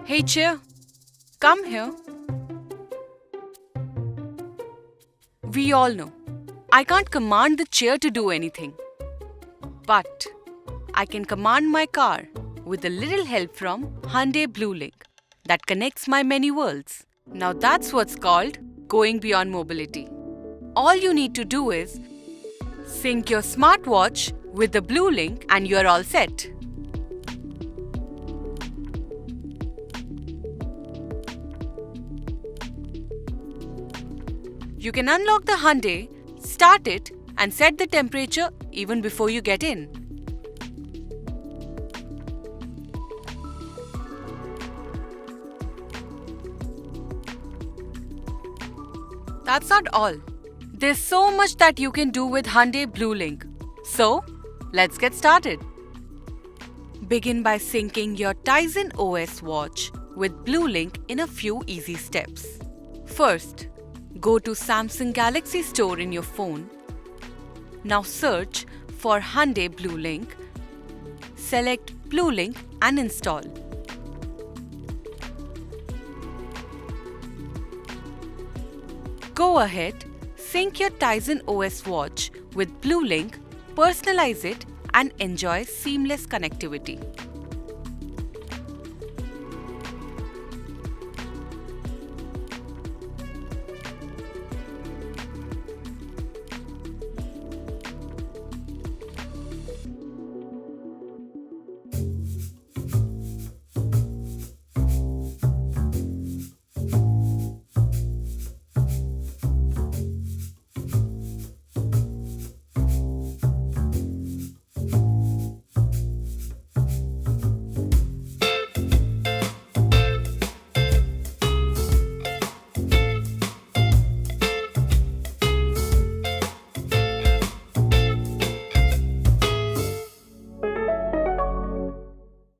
Hey chair, come here. We all know I can't command the chair to do anything. But I can command my car with a little help from Hyundai Bluelink that connects my many worlds. Now that's what's called going beyond mobility. All you need to do is sync your smartwatch with the Bluelink and you're all set. You can unlock the Hyundai, start it, and set the temperature even before you get in. That's not all. There's so much that you can do with Hyundai Bluelink. So, let's get started. Begin by syncing your Tizen OS watch with Bluelink in a few easy steps. First, go to Samsung Galaxy Store in your phone. Now search for Hyundai Bluelink. Select Bluelink and install. Go ahead, sync your Tizen OS watch with Bluelink, personalize it and enjoy seamless connectivity.